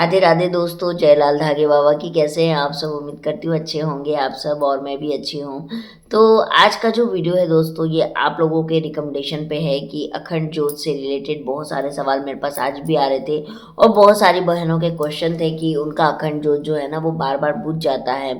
राधे राधे दोस्तों, जयलाल धागे बाबा की कैसे हैं आप सब। उम्मीद करती हूँ अच्छे होंगे आप सब और मैं भी अच्छी हूँ। तो आज का जो वीडियो है दोस्तों, ये आप लोगों के रिकमेंडेशन पे है कि अखंड ज्योत से रिलेटेड बहुत सारे सवाल मेरे पास आज भी आ रहे थे और बहुत सारी बहनों के क्वेश्चन थे कि उनका अखंड ज्योत जो है ना वो बार बार बुझ जाता है,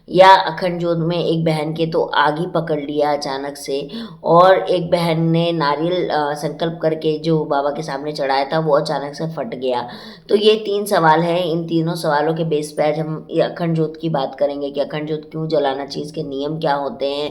या अखंड ज्योत में एक बहन के तो आग ही पकड़ लिया अचानक से, और एक बहन ने नारियल संकल्प करके जो बाबा के सामने चढ़ाया था वो अचानक से फट गया। तो ये 3 सवाल हैं। इन तीनों सवालों के बेस पे आज हम ये अखंड ज्योत की बात करेंगे कि अखंड ज्योत क्यों जलाना चाहिए, इसके नियम क्या होते हैं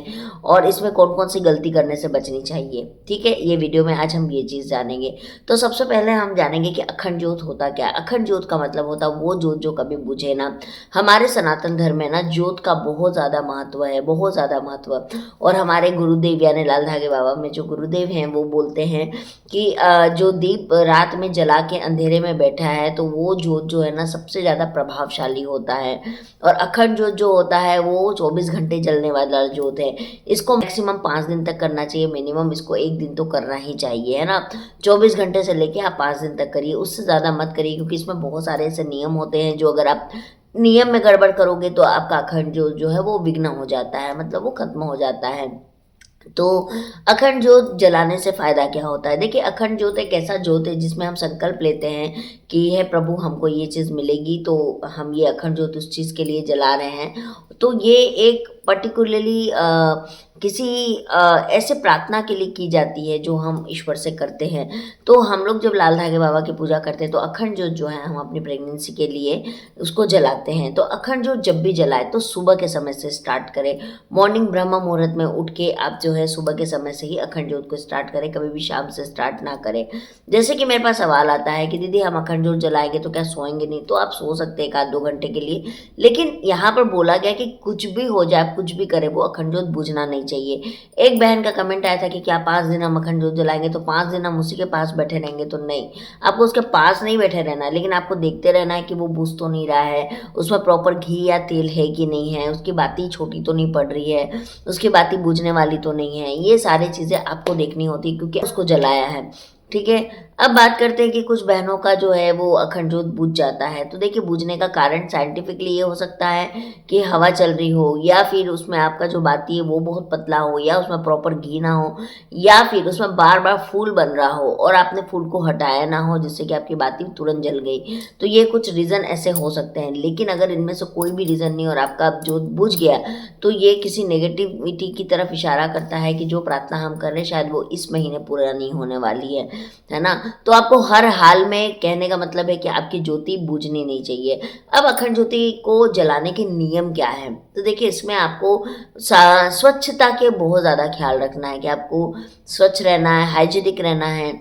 और इसमें कौन कौन सी गलती करने से बचनी चाहिए। ठीक है, ये वीडियो में आज हम ये चीज़ जानेंगे। तो सबसे पहले हम जानेंगे कि अखंड ज्योत होता क्या है। अखंड ज्योत का मतलब होता है वो ज्योत जो कभी बुझे ना। हमारे सनातन धर्म में ना ज्योत का बहुत ज़्यादा महत्व है, बहुत ज़्यादा महत्व। और हमारे गुरुदेव यानी लाल धागे बाबा में जो गुरुदेव हैं वो बोलते हैं कि जो दीप रात में जला के अंधेरे में बैठा है तो वो ज्योत जो है ना सबसे ज़्यादा प्रभावशाली होता है। और अखंड ज्योत जो होता है वो 24 घंटे जलने वाला ज्योत है। इसको मैक्सिमम 5 दिन तक करना चाहिए, मिनिमम इसको 1 दिन तो करना ही चाहिए, है ना। 24 घंटे से लेके आप 5 दिन तक करिए, उससे ज़्यादा मत करिए, क्योंकि इसमें बहुत सारे ऐसे नियम होते हैं जो अगर आप नियम में गड़बड़ करोगे तो आपका अखंड ज्योत जो है वो विघ्न हो जाता है, मतलब वो खत्म हो जाता है। तो अखंड ज्योत जलाने से फायदा क्या होता है। देखिए, अखंड ज्योत एक ऐसा ज्योत है जिसमें हम संकल्प लेते हैं कि हे प्रभु हमको ये चीज़ मिलेगी, तो हम ये अखंड ज्योत उस चीज़ के लिए जला रहे हैं। तो ये एक पर्टिकुलरली किसी ऐसे प्रार्थना के लिए की जाती है जो हम ईश्वर से करते हैं। तो हम लोग जब लाल धागे बाबा की पूजा करते हैं तो अखंड ज्योत जो है हम अपनी प्रेगनेंसी के लिए उसको जलाते हैं। तो अखंड ज्योत जब भी जलाए तो सुबह के समय से स्टार्ट करें। मॉर्निंग ब्रह्म मुहूर्त में उठ के आप जो है सुबह के समय से ही अखंड ज्योत को स्टार्ट करें, कभी भी शाम से स्टार्ट ना करें। जैसे कि मेरे पास सवाल आता है कि दीदी हम अखंड ज्योत जलाएंगे तो क्या सोएंगे नहीं। तो आप सो सकते हैं 1-2 घंटे के लिए, लेकिन यहाँ पर बोला गया कि कुछ भी हो जाए, आप कुछ भी करें, वो अखंड ज्योत बुझना नहीं चाहिए। एक बहन का कमेंट आया था कि क्या 5 दिन हम अखंड ज्योत जलाएंगे तो 5 दिन हम उसी के पास बैठे रहेंगे। तो नहीं, आपको उसके पास नहीं बैठे रहना है, लेकिन आपको देखते रहना है कि वो बुझ तो नहीं रहा है, उसमें प्रॉपर घी या तेल है कि नहीं है, उसकी बाती छोटी तो नहीं पड़ रही है, उसकी बाती बुझने वाली तो नहीं है। ये सारी चीज़ें आपको देखनी होती है क्योंकि उसको जलाया है। ठीक है, अब बात करते हैं कि कुछ बहनों का जो है वो अखंड ज्योत बुझ जाता है। तो देखिए, बुझने का कारण साइंटिफिकली ये हो सकता है कि हवा चल रही हो, या फिर उसमें आपका जो बाती है वो बहुत पतला हो, या उसमें प्रॉपर घी ना हो, या फिर उसमें बार बार फूल बन रहा हो और आपने फूल को हटाया ना हो जिससे कि आपकी बाती तुरंत जल गई। तो ये कुछ रीज़न ऐसे हो सकते हैं, लेकिन अगर इनमें से कोई भी रीज़न नहीं और आपका ज्योत बुझ गया तो ये किसी नेगेटिविटी की तरफ इशारा करता है कि जो प्रार्थना हम कर रहे हैं शायद वो इस महीने पूरा नहीं होने वाली है ना। तो आपको हर हाल में कहने का मतलब है कि आपकी ज्योति बुझनी नहीं चाहिए। अब अखंड ज्योति को जलाने के नियम क्या है। तो देखिए, इसमें आपको स्वच्छता के बहुत ज़्यादा ख्याल रखना है कि आपको स्वच्छ रहना है, हाइजीनिक रहना है।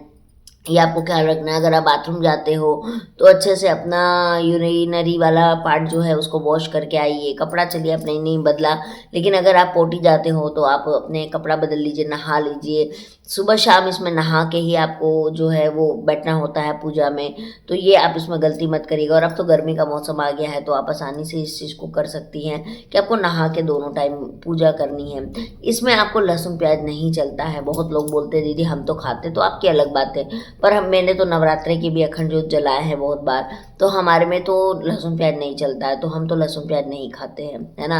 ये आपको ख्याल रखना है। अगर आप बाथरूम जाते हो तो अच्छे से अपना यूरिनरी वाला पार्ट जो है उसको वॉश करके आइए। कपड़ा चलिए आपने नहीं बदला, लेकिन अगर आप पोटी जाते हो तो आप अपने कपड़ा बदल लीजिए, नहा लीजिए। सुबह शाम इसमें नहा के ही आपको जो है वो बैठना होता है पूजा में। तो ये आप इसमें गलती मत करिएगा। और अब तो गर्मी का मौसम आ गया है तो आप आसानी से इस चीज़ को कर सकती हैं कि आपको नहा के दोनों टाइम पूजा करनी है। इसमें आपको लहसुन प्याज नहीं चलता है। बहुत लोग बोलते हैं दीदी हम तो खाते, तो आपकी अलग बात है, पर मैंने तो नवरात्रि की भी अखंड ज्योत जलाया है बहुत बार। तो हमारे में तो लहसुन प्याज नहीं चलता है, तो हम तो लहसुन प्याज नहीं खाते हैं, है ना।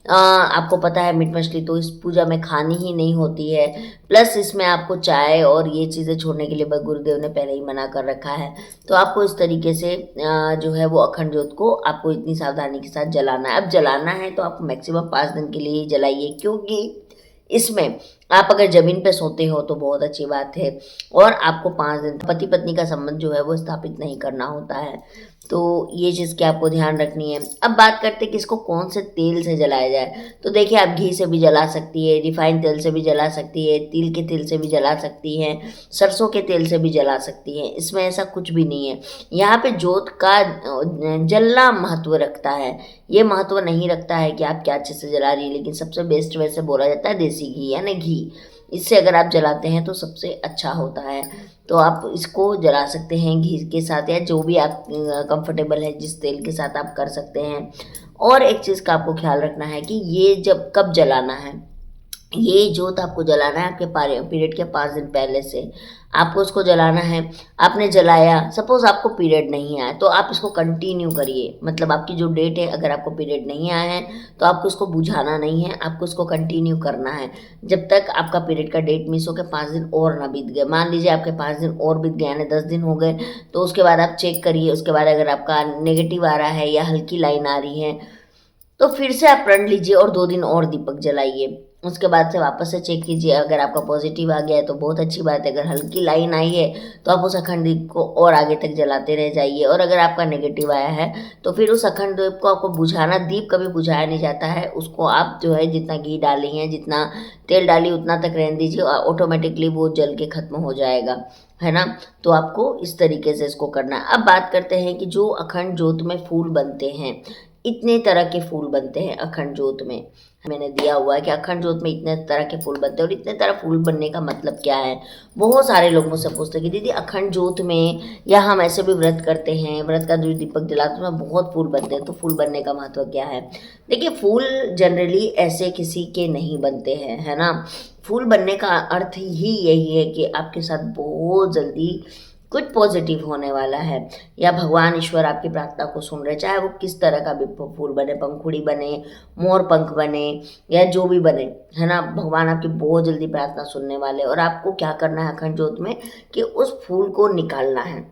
आपको पता है मीट मछली तो इस पूजा में खानी ही नहीं होती है। प्लस इसमें आपको चाय और ये चीज़ें छोड़ने के लिए गुरुदेव ने पहले ही मना कर रखा है। तो आपको इस तरीके से जो है वो अखंड ज्योत को आपको इतनी सावधानी के साथ जलाना है। अब जलाना है तो आप मैक्सिमम 5 दिन के लिए ही जलाइए, क्योंकि इसमें आप अगर ज़मीन पे सोते हो तो बहुत अच्छी बात है, और आपको 5 दिन पति पत्नी का संबंध जो है वो स्थापित नहीं करना होता है। तो ये चीज़ की आपको ध्यान रखनी है। अब बात करते हैं कि इसको कौन से तेल से जलाया जाए। तो देखिए, आप घी से भी जला सकती है, रिफाइंड तेल से भी जला सकती है, तिल के तेल से भी जला सकती हैं, सरसों के तेल से भी जला सकती हैं। इसमें ऐसा कुछ भी नहीं है। यहाँ पे ज्योत का जलना महत्व रखता है, ये महत्व नहीं रखता है कि आप क्या चीज़ से जला रही है। लेकिन सबसे बेस्ट वैसे बोला जाता है देसी घी यानी घी, इससे अगर आप जलाते हैं तो सबसे अच्छा होता है। तो आप इसको जला सकते हैं घी के साथ, या जो भी आप कंफर्टेबल है जिस तेल के साथ आप कर सकते हैं। और एक चीज़ का आपको ख्याल रखना है कि ये जब कब जलाना है। ये जोत आपको जलाना है आपके पीरियड के 5 दिन पहले से, आपको उसको जलाना है। आपने जलाया, सपोज़ आपको पीरियड नहीं आया तो आप इसको कंटिन्यू करिए, मतलब आपकी जो डेट है, अगर आपको पीरियड नहीं आया है तो आपको इसको बुझाना नहीं है, आपको इसको कंटिन्यू करना है जब तक आपका पीरियड का डेट मिस हो के 5 दिन और ना बीत गए। मान लीजिए आपके 5 दिन और बीत गए, यानी 10 दिन हो गए, तो उसके बाद आप चेक करिए। उसके बाद अगर आपका नेगेटिव आ रहा है या हल्की लाइन आ रही है तो फिर से आप प्रण लीजिए और 2 दिन और दीपक जलाइए। उसके बाद से वापस से चेक कीजिए, अगर आपका पॉजिटिव आ गया है तो बहुत अच्छी बात है। अगर हल्की लाइन आई है तो आप उस अखंड दीप को और आगे तक जलाते रह जाइए। और अगर आपका नेगेटिव आया है तो फिर उस अखंड दीप को आपको बुझाना, दीप कभी बुझाया नहीं जाता है, उसको आप जो है जितना घी डाली हैं, जितना तेल डाली उतना तक रहने दीजिए, ऑटोमेटिकली वो जल के ख़त्म हो जाएगा, है ना। तो आपको इस तरीके से इसको करना है। अब बात करते हैं कि जो अखंड ज्योत में फूल बनते हैं, इतने तरह के फूल बनते हैं अखंड ज्योत में। मैंने दिया हुआ है कि अखंड ज्योत में इतने तरह के फूल बनते हैं। और इतने तरह फूल बनने का मतलब क्या है, बहुत सारे लोग मुझसे पूछते हैं कि दीदी अखंड ज्योत में, या हम ऐसे भी व्रत करते हैं, व्रत का जो दीपक जलाते हैं बहुत फूल बनते हैं, तो फूल बनने का महत्व क्या है। देखिए, फूल जनरली ऐसे किसी के नहीं बनते हैं, है ना। फूल बनने का अर्थ ही यही है कि आपके साथ बहुत जल्दी कुछ पॉजिटिव होने वाला है, या भगवान ईश्वर आपकी प्रार्थना को सुन रहे, चाहे वो किस तरह का भी फूल बने, पंखुड़ी बने, मोर पंख बने, या जो भी बने, है ना। भगवान आपकी बहुत जल्दी प्रार्थना सुनने वाले। और आपको क्या करना है अखंड ज्योत में, कि उस फूल को निकालना है।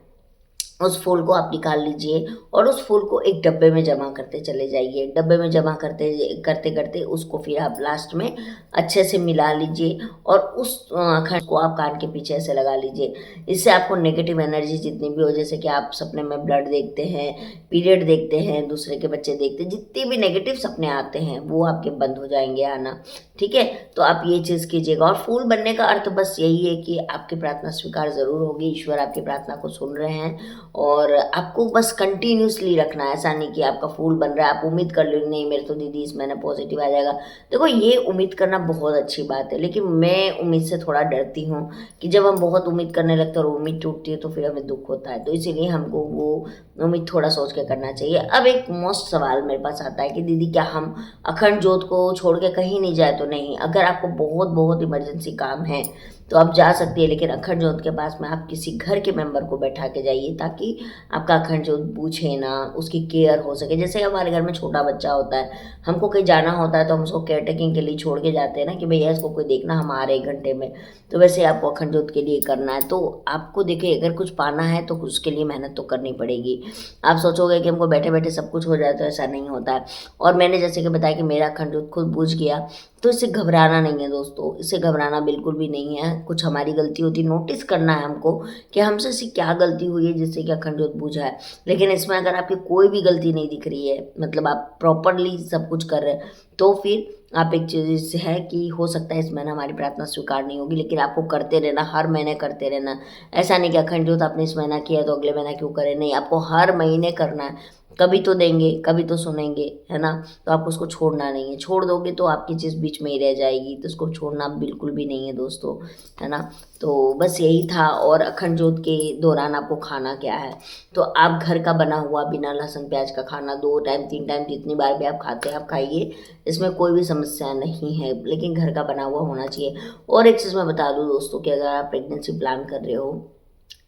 उस फूल को आप निकाल लीजिए और उस फूल को एक डब्बे में जमा करते चले जाइए। डब्बे में जमा करते करते करते उसको फिर आप लास्ट में अच्छे से मिला लीजिए और उस खंड को आप कान के पीछे ऐसे लगा लीजिए। इससे आपको नेगेटिव एनर्जी जितनी भी हो, जैसे कि आप सपने में ब्लड देखते हैं, पीरियड देखते हैं, दूसरे के बच्चे देखते हैं, जितने भी नेगेटिव सपने आते हैं वो आपके बंद हो जाएंगे आना। ठीक है, तो आप ये चीज़ कीजिएगा। और फूल बनने का अर्थ बस यही है कि आपकी प्रार्थना स्वीकार ज़रूर होगी, ईश्वर आपकी प्रार्थना को सुन रहे हैं। और आपको बस कंटिन्यूसली रखना है, ऐसा नहीं कि आपका फूल बन रहा है आप उम्मीद कर लो नहीं मेरे तो दीदी इस महीने पॉजिटिव आ जाएगा। देखो, ये उम्मीद करना बहुत अच्छी बात है, लेकिन मैं उम्मीद से थोड़ा डरती हूँ कि जब हम बहुत उम्मीद करने लगते हैं और उम्मीद टूटती है तो फिर हमें दुख होता है। तो इसीलिए हमको वो उम्मीद थोड़ा सोच के करना चाहिए। अब एक मोस्ट सवाल मेरे पास आता है कि दीदी क्या हम अखंड ज्योत को छोड़ के कहीं नहीं जाए। तो नहीं, अगर आपको बहुत बहुत इमरजेंसी काम है तो आप जा सकती है, लेकिन अखंड ज्योत के पास में आप किसी घर के मेंबर को बैठा के जाइए, ताकि आपका अखंड ज्योत बूझे ना, उसकी केयर हो सके। जैसे हमारे घर में छोटा बच्चा होता है, हमको कहीं जाना होता है तो हम उसको केयर टेकिंग के लिए छोड़ के जाते हैं ना, कि भैया इसको कोई देखना, हम आ रहे 1 घंटे में। तो वैसे आपको अखंड ज्योत के लिए करना है। तो आपको देखिए, अगर कुछ पाना है तो उसके लिए मेहनत तो करनी पड़ेगी। आप सोचोगे कि हमको बैठे बैठे सब कुछ हो जाए, तो ऐसा नहीं होता है। और मैंने जैसे कि बताया कि मेरा अखंड ज्योत खुद बुझ गया, तो इससे घबराना नहीं है दोस्तों, इससे घबराना बिल्कुल भी नहीं है। कुछ हमारी गलती होती, नोटिस करना है हमको कि हमसे ऐसी क्या गलती हुई है जिससे कि अखंड ज्योत बुझा है। लेकिन इसमें अगर आपकी कोई भी गलती नहीं दिख रही है, मतलब आप प्रॉपरली सब कुछ कर रहे हैं, तो फिर आप एक चीज़ है कि हो सकता है इस महीने हमारी प्रार्थना स्वीकार नहीं होगी, लेकिन आपको करते रहना, हर महीने करते रहना। ऐसा नहीं कि अखंड ज्योत आपने इस महीना किया तो अगले महीना क्यों करें, नहीं, आपको हर महीने करना है। कभी तो देंगे, कभी तो सुनेंगे, है ना। तो आपको उसको छोड़ना नहीं है, छोड़ दोगे तो आपकी चीज़ बीच में ही रह जाएगी, तो उसको छोड़ना बिल्कुल भी नहीं है दोस्तों, है ना। तो बस यही था। और अखंड ज्योत के दौरान आपको खाना क्या है, तो आप घर का बना हुआ बिना लहसुन प्याज का खाना 2 टाइम 3 टाइम जितनी बार भी आप खाते हैं आप खाइए, इसमें कोई भी समस्या नहीं है, लेकिन घर का बना हुआ होना चाहिए। और एक चीज़ मैं बता दूँ दोस्तों कि अगर आप प्रेगनेंसी प्लान कर रहे हो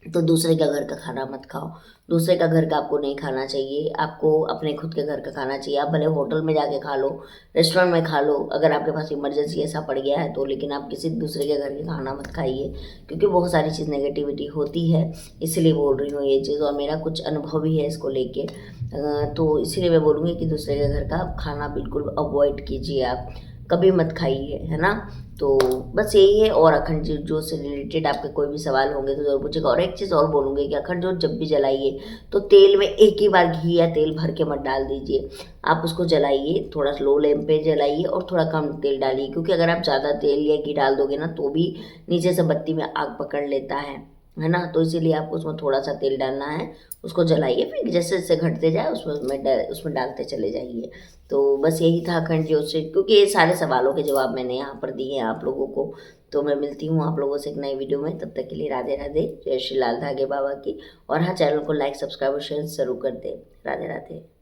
तो दूसरे का घर का खाना मत खाओ। दूसरे का घर का आपको नहीं खाना चाहिए, आपको अपने खुद के घर का खाना चाहिए। आप भले होटल में जाके खा लो, रेस्टोरेंट में खा लो, अगर आपके पास इमरजेंसी ऐसा पड़ गया है तो, लेकिन आप किसी दूसरे के घर का खाना मत खाइए, क्योंकि बहुत सारी चीज़ नेगेटिविटी होती है। इसलिए बोल रही हूँ ये चीज़, और मेरा कुछ अनुभव भी है इसको लेके। तो इसीलिए मैं बोलूँगी कि दूसरे के घर का खाना बिल्कुल अवॉइड कीजिए, आप कभी मत खाइए, है ना। तो बस यही है। और अखंड ज्योत से रिलेटेड आपके कोई भी सवाल होंगे तो ज़रूर पूछेगा। और एक चीज़ और बोलूँगी कि अखंड ज्योत जब भी जलाइए तो तेल में एक ही बार घी या तेल भर के मत डाल दीजिए। आप उसको जलाइए, थोड़ा स्लो फ्लेम पे जलाइए और थोड़ा कम तेल डालिए, क्योंकि अगर आप ज़्यादा तेल या घी डाल दोगे ना तो भी नीचे से बत्ती में आग पकड़ लेता है ना। तो इसीलिए आपको उसमें थोड़ा सा तेल डालना है, उसको जलाइए, फिर जैसे जैसे घटते जाए उसमें डालते चले जाइए। तो बस यही था अखंड ज्योत से, क्योंकि ये सारे सवालों के जवाब मैंने यहाँ पर दिए हैं आप लोगों को। तो मैं मिलती हूँ आप लोगों से एक नई वीडियो में, तब तक के लिए राधे राधे, जय श्री लाल धागे बाबा की। और हाँ, चैनल को लाइक सब्सक्राइब और शेयर जरूर कर दे। राधे राधे।